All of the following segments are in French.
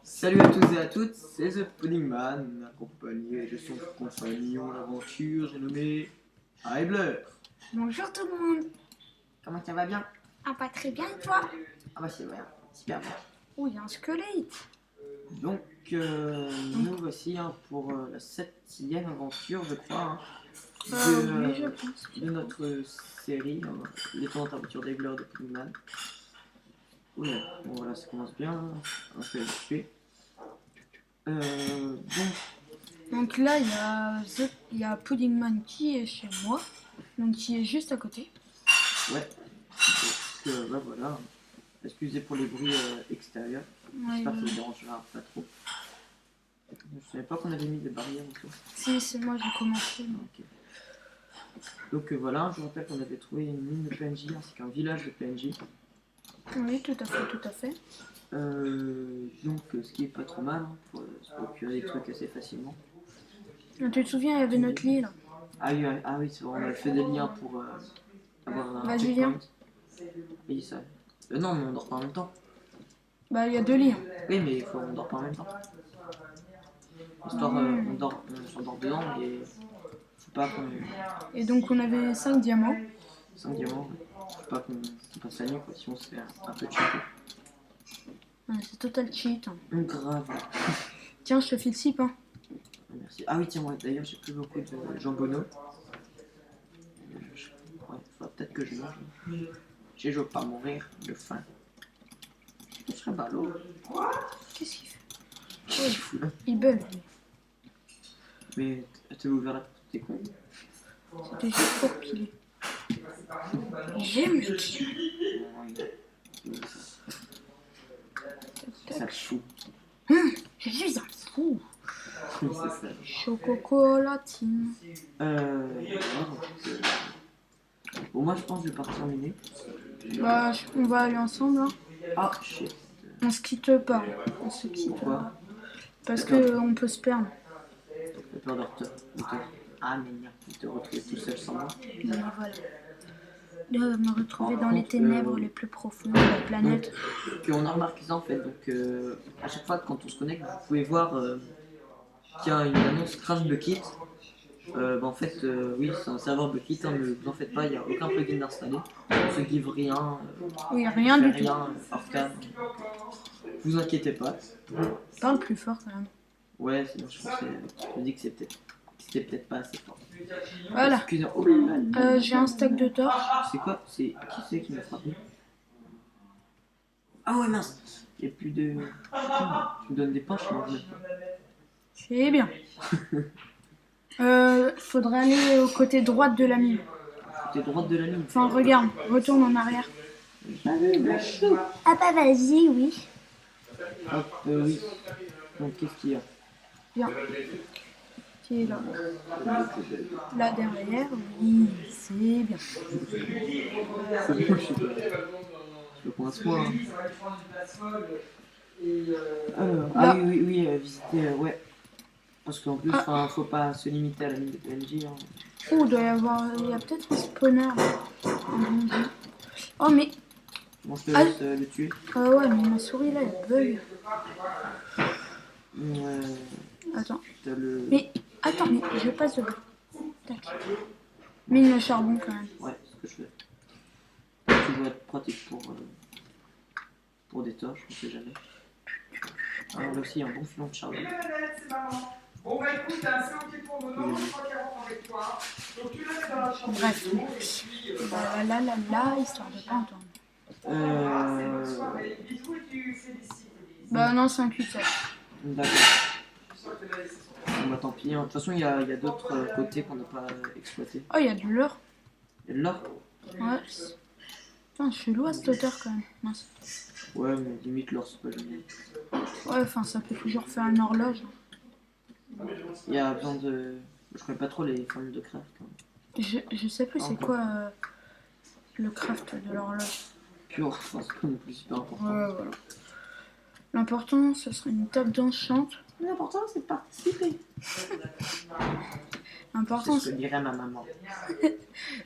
Salut à tous et à toutes, c'est The Pudding Man, accompagné de son compagnon d'aventure, j'ai nommé Hybler. Bonjour tout le monde. Comment ça va bien? Ah, pas très bien et toi? Ah bah c'est vrai, super bien. Oh, il y a un squelette. Donc nous voici pour la 7e aventure, je crois, Oui, je pense. de notre série, l'étonnante aventure d'Hybler de Pudding Man. Oula, bon voilà, ça commence bien, on peut le tuer. Donc là, il y a Puddingman qui est chez moi, donc qui est juste à côté. Ouais, donc bah voilà, excusez pour les bruits extérieurs, j'espère que ça ne dérangera pas trop. Je savais pas qu'on avait mis des barrières autour. Si, c'est moi, j'ai commencé. Okay. Donc voilà, je rappelle qu'on avait trouvé une mine de PNJ ainsi qu'un village de PNJ. Oui, tout à fait, tout à fait. Donc ce qui est pas trop mal, pour se procurer des trucs assez facilement. Tu te souviens, il y avait notre lit là. Ah oui, c'est vrai, on a fait des liens pour avoir un Vas-y, viens. Oui, ça. Non, mais on dort pas en même temps. Bah, il y a 2 lits. Oui, mais on dort pas en même temps. Histoire, on s'endort dedans et faut pas qu'on... Et donc, on avait 5 diamants. 5 diamants, faut pas qu'on passe la nuit, quoi, sinon on se fait un peu cheater. Ouais, c'est total cheat. Grave. Tiens, je te file 6 pains. Merci. Ah oui, tiens, ouais, d'ailleurs, j'ai plus beaucoup de jambonneau. Ouais, faudra peut-être que je mange. Je veux pas mourir de faim. Ce serait ballot. Qu'est-ce qu'il fait? Qu'est-ce qu'il fout là? Il bulle. Mais t'as ouvert la porte, t'es con. C'était juste pour piler. J'aime le kill. Ça te fout. Je suis un fou. C'est ça. Chocolatine. Bon, moi je pense que je vais partir miner. Bah, on va aller ensemble. Hein. Ah, shit. On se quitte pas. On se quitte pas. Parce que on peut se perdre. J'ai peur de Ah, mais merde, de te retrouver tout seul sans moi. Mais voilà. De me retrouver dans les ténèbres les plus profondes de la planète. Donc, on a remarqué ça en fait. Donc, à chaque fois quand on se connecte, vous pouvez voir qu'il y a une annonce Crash Bucket. En fait, oui, c'est un serveur Bucket, hein, ne vous en faites pas, il n'y a aucun plugin d'installer. On se give rien. Oui, rien du tout. Arcane. Vous inquiétez pas. Parle plus fort quand même. Ouais, sinon je me dis que c'était peut-être pas assez fort. Voilà. J'ai un stack de torches. C'est quoi? Qui c'est qui m'a frappé? Ah ouais, mince. Il n'y a plus de... Tu me donnes des pains, je mange même pas. C'est bien. Faudrait aller au côté droite de la mine. Côté droite de la mine? Enfin, regarde, retourne en arrière. Ah bah vas-y, oui. Hop, oui. Donc qu'est-ce qu'il y a? Bien. Qui est là. Là derrière, oui, c'est bien. C'est bon, je sais pas. Je prends un soin. Alors, ah oui, visiter, ouais. Parce qu'en plus, faut pas se limiter à la mine de PNJ. Hein. Oh, il y a peut-être un spawner. Oh, mais. Bon, je te laisse le tuer. Ah ouais, mais ma souris là, elle bug. Attends. Mais attends, mais je passe de là. Tac. Mine le charbon quand même. Ouais, c'est ce que je fais. Tu dois être pratique pour des torches, on sait jamais. Alors là aussi, un bon filon de charbon. Bon bah écoute, c'est ok pour le moment, je crois qu'elle rentre avec toi. Donc tu la mets dans la chambre. Bref. Là, histoire de pas entendre. Bisous et tu félicite. Bah non, c'est un cul-de-sac. D'accord. Bon bah tant pis, hein. De toute façon il y a d'autres côtés qu'on n'a pas exploité. Oh, il y a du leurre. Il y a de l'or? Ouais. Putain, je suis loin à cette hauteur quand même. Mince. Ouais, mais limite l'or c'est pas génial. Ouais, enfin ça peut toujours faire une horloge. Il y a besoin de... Je connais pas trop les formules de craft. Hein. Je sais plus c'est quoi le craft de l'horloge. Pure, je pense pas non plus super important. Ouais, voilà. L'important, ce serait une table d'enchant. L'important, c'est de participer. L'important, c'est ce que dirait ma maman.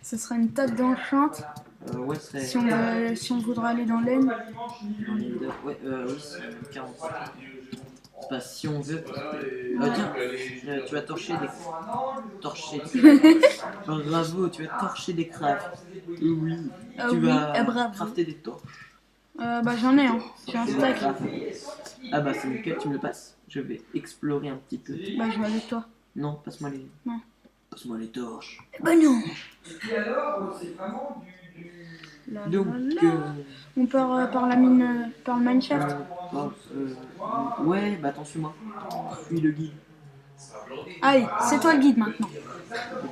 Ce serait une table d'enchant. Ouais, c'est... Si on voudrait aller dans l'aine. Dans l'île de... Ouais, oui, c'est 40. passe si on veut. Ouais. Tiens, tu vas torcher des. Genre bravo, tu vas torcher des crafts. Oui. Tu oui, vas bravo. crafter des torches. Bah j'en ai, hein. J'ai un stack. Ah bah c'est nickel, tu me le passes. Je vais explorer un petit peu. Bah je vais avec toi. Non, passe-moi les. Non. Passe-moi les torches. Bah non. Et alors, c'est vraiment Là, Donc, là, là. On part par la mine, par le mineshaft. Ouais, bah attends, suis-moi. Suis le guide. Allez, c'est toi le guide maintenant. Je sais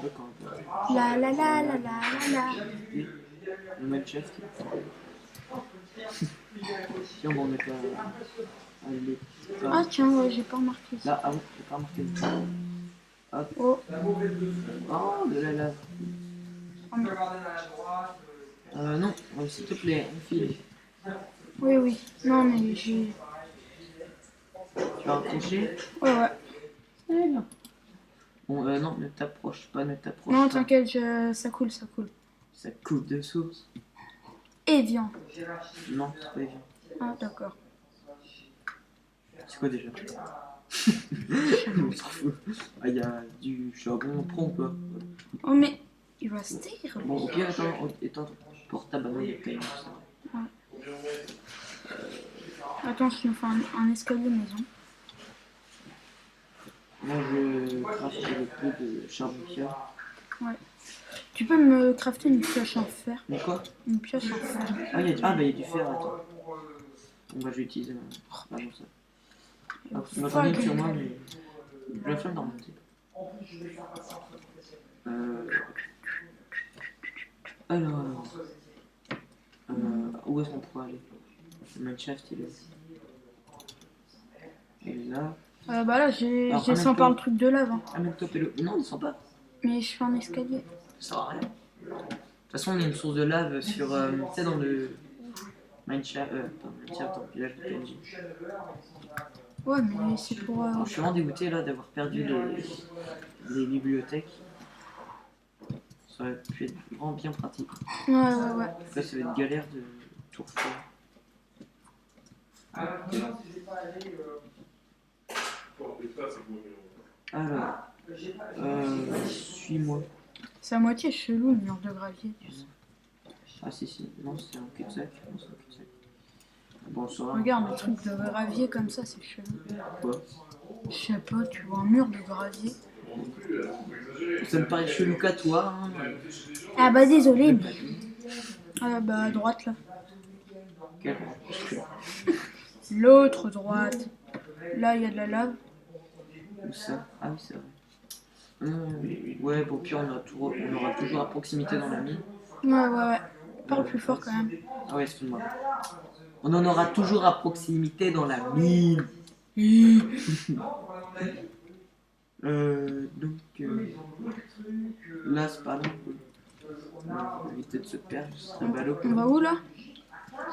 pas quand. La la la la la la la. Le Minecraft. Tiens, bon, on est pas. Allez. Ah tiens, ouais, j'ai pas remarqué ça. Là, ah bon, j'ai pas remarqué. Hop. Oh. Oh, de la lave. Non, s'il te plaît, on file. Oui, oui. Non, mais j'ai... Tu vas raccrocher? Ouais, ouais. Très bien. Bon, non, ne t'approche pas, ne t'approche Non, pas. t'inquiète, ça coule, ça coule. Ça coupe de source. Et viens. Non, c'est pas évident. Ah, d'accord. C'est quoi déjà? On s'en fout. Ah, il y a du charbon, on prend ou pas? Oh, mais il va se taire. Bon, ok, attends, porte ta banane de caillou. Attends, je me fais un escalier maison. Moi, je crache le peu de charbon pierre. Ouais. Tu peux me crafter une pioche en fer? Mais quoi? Une pioche en fer. Ah, il y a du fer, attends. Bon, bah, je vais utiliser ça. Ah, tu m'as pas mis sur moi, mais. Je vais la faire dans mon type. Alors. Où est-ce qu'on pourrait aller? Le Minecraft, il est là. Bah là, j'ai Alors, sans par le truc de lave. Hein. Amène-toi, Pélo. Non, ils sont pas. Mais je fais un escalier. Ça sert à rien. De toute façon, il y a une source de lave sur. Tu sais, dans le. Minecraft. Pas Minecraft, dans le village de PNJ. Ouais, mais c'est pour... Alors, je suis vraiment dégoûté là d'avoir perdu les bibliothèques. Ça aurait pu être vraiment bien pratique. Ouais. En tout cas, ça va être galère de tout refaire. Alors, suis-moi. C'est à moitié chelou, le mur de gravier, tu sais. Ah si, non, c'est un cul-de-sac. Non, c'est un cul-de-sac. Bon, ça va. Regarde, le truc de gravier comme ça, c'est chelou. Quoi? Je sais pas, tu vois un mur de gravier. Ça me paraît chelou qu'à toi. Hein. Ah bah désolé. Ah bah à droite là. Quel... L'autre droite. Là il y a de la lave. Où ça? Ah oui, c'est vrai. Ouais, bon, puis on aura toujours à proximité dans la mine. Ouais. Parle plus fort quand même. Ah ouais, excuse-moi. On en aura toujours à proximité dans la mine. Là, c'est pas long. On va éviter de se perdre. C'est un ballot. On va où là?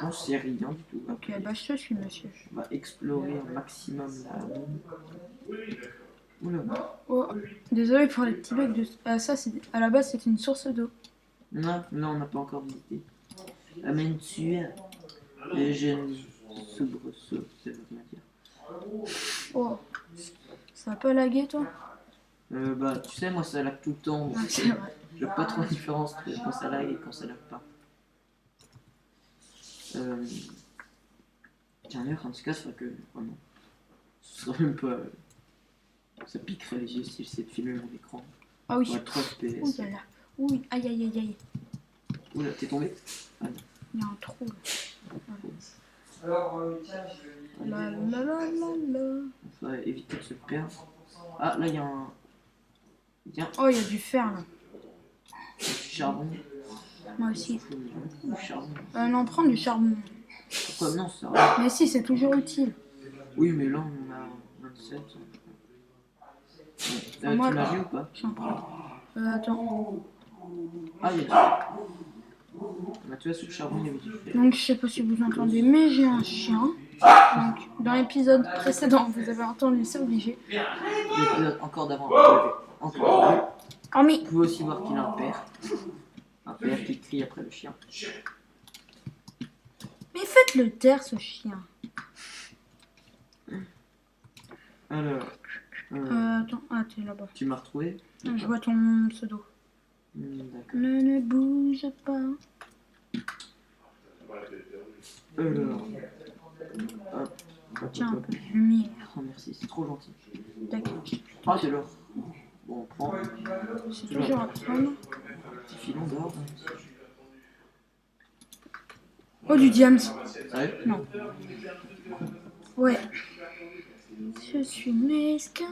J'en sais rien du tout. Ok, bah je te suis monsieur. On va explorer un maximum la mine. Oula. Oh, désolé pour les petits bugs de... Ah ça, à la base c'était une source d'eau. Non, on n'a pas encore visité. Amène-tu les jeunes soubresauts, ça veut rien dire. Oh, ça a pas lagué toi? Bah, tu sais, moi ça lag tout le temps. Ah, c'est vrai. Je vois pas trop la différence entre quand ça lag et quand ça lag pas. Tiens, d'ailleurs, quand tu casses, faudrait que. Oh non. Ce serait même pas. Ça piquerait les yeux si j'essaie de filmer mon écran. Ah oui. Ouais, 3 FPS. Ouh là là. Oui, aïe. Oula, t'es tombé? Ah non. Il y a un trou là. Alors, tiens, La. Il faudrait éviter de se perdre. Ah, là, il y a un. Tiens, Oh, il y a du fer là. du charbon. Moi aussi. Du charbon. Non, prends du charbon. Pourquoi? Non, ça va. Mais si, c'est toujours utile. Oui, mais là, on a 27. Bon, Moi, tu l'as vu ou pas? J'en prends. Attends. Ah, il y a du fer. Bah, tu vois, sous le charbon, il y avait du fer. Donc, je sais pas si vous entendez, mais j'ai un chien. Donc, dans l'épisode précédent, vous avez entendu, c'est obligé. L'épisode encore d'avant, vous l'avez encore vu. Oh, mais. Vous pouvez aussi voir qu'il a un père. Un père qui crie après le chien. Mais faites-le taire, ce chien. Alors. Attends, t'es là-bas. Tu m'as retrouvé? Je vois ton pseudo. D'accord. Ne bouge pas. Alors. Hop. Tiens, un peu de lumière. Oh, merci, c'est trop gentil. D'accord. Ah, de l'or. Bon, on prend. C'est toujours à prendre. Petit filon d'or. Oh, du diams. Ouais. Non. Ouais. Je suis mesquin.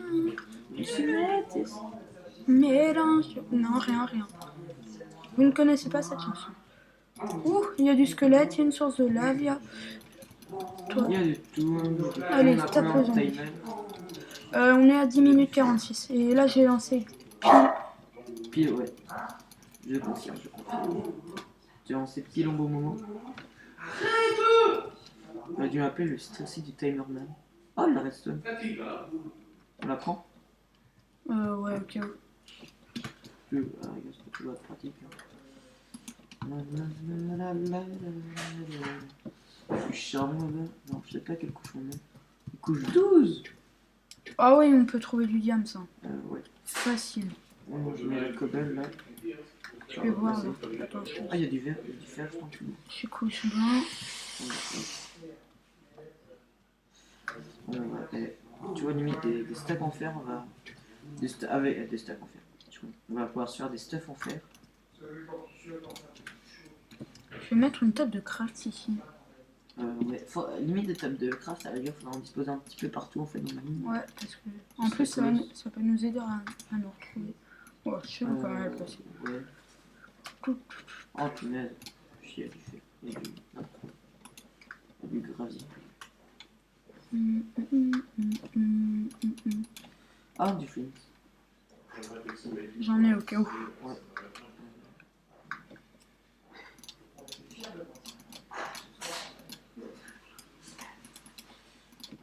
Je suis métisse. Mélange. Non, rien. Vous ne connaissez pas cette chanson. Ouh, il y a du squelette, il y a une source de lave, il y a... Toi. Il y a de tout. Allez, On a tape combien de le zombie. timer? On est à 10 minutes 46. Et là, j'ai lancé Pile, ouais. Je confirme. Tu as lancé pile au bon moment. On a dû m'appeler le stressé du timerman. Oh, la redstone. On la prend? Ouais, ok. Je dois être pratique. Je suis charmant là. Non, je sais pas quelle couche on met. Couche 12. Ah oui, on peut trouver du diams, ça. Ouais. Facile. Je mets le cobble là. Je vais voir là. Attends, Ah, il y a du verre, je pense. je suis couche blanc. Tu vois, limite des stacks en fer, on va. Avec des stacks en fer. On va pouvoir se faire des stuffs en fer. Je vais mettre une table de craft ici. Ouais. Limite des tables de craft, à la rigueur, faudra en disposer un petit peu partout en fait dans la mine. Ouais, parce que. En plus, ça peut nous aider à nous retrouver. Oh, je sais pas mal passer. Ouais. Oh punaise. Il y a du fait. Il y a du gravier. Ah, du flint. J'en ai au cas où. Ouais.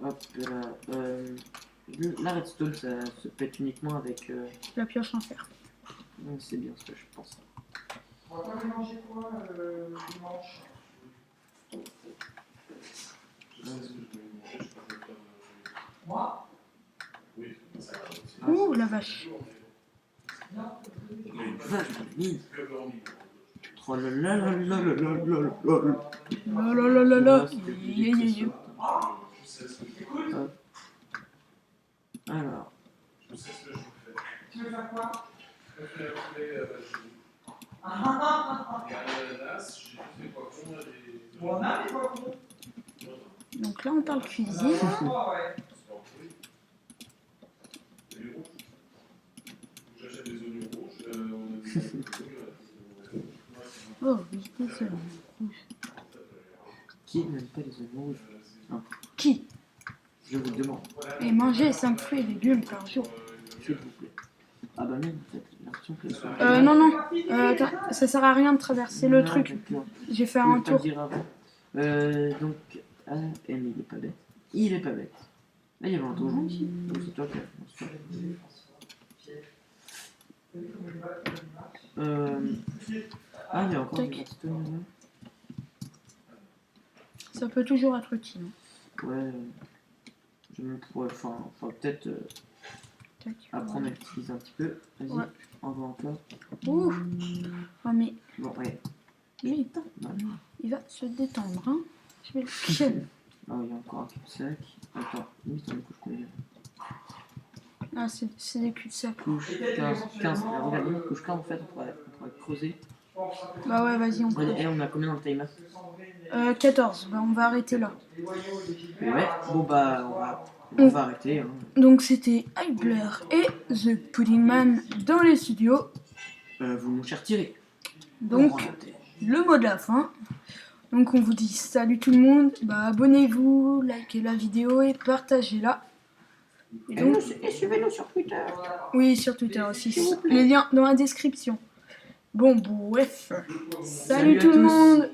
Hop là. La redstone, ça se pète uniquement avec. La pioche en fer. C'est bien ce que je pense. On va pas mélanger quoi dimanche? Moi? Ouh, la vache. Vache, mine. Oh là là là là là là là La. Alors. Tu veux faire quoi? On a des poivrons. Donc là, on parle cuisine. Ouais. J'achète des oignons rouges. Oh, oui, des oignons rouges. Qui n'aime pas les oignons rouges? Non. Qui? Je vous demande. Et manger 5 fruits et légumes par jour. S'il vous plaît. Ah bah même, en fait, l'impression que soit. Non. Attends, ça sert à rien de traverser le truc. J'ai fait un tour. Donc, il est pas bête. Il est pas bête. Là, il y avait un donjon ici. Donc, c'est toi qui as il y a encore Tac. des redstone là. Ça peut toujours être utile. Ouais. Je me pourrais. Enfin, peut-être Tac. apprendre à l'utiliser un petit peu. Vas-y, Ouais. envoie encore. Ouh. Oh, mais Bon, ouais. lui, Voilà. il va se détendre. Hein. Je vais le kill. Ah, il y a encore un cul-de-sac. Attends, limite, on couche combien? Ah, c'est des cul-de-sac. Couche 15. Alors, regarde, limite, couche 15, en fait, on pourrait creuser. Bah ouais, vas-y, on peut. Et on a combien dans le timer? 14. Bah, on va arrêter là. Ouais, bon bah on va arrêter. Hein. Donc c'était Hybler et The Pudding Man dans les studios. Vous mon cher Thierry. Donc le mot de la fin. Donc on vous dit salut tout le monde. Bah abonnez-vous, likez la vidéo et partagez-la. Et donc, Et suivez-nous sur Twitter. oui, sur Twitter aussi. Les liens dans la description. Bon, bref. Salut tout le monde.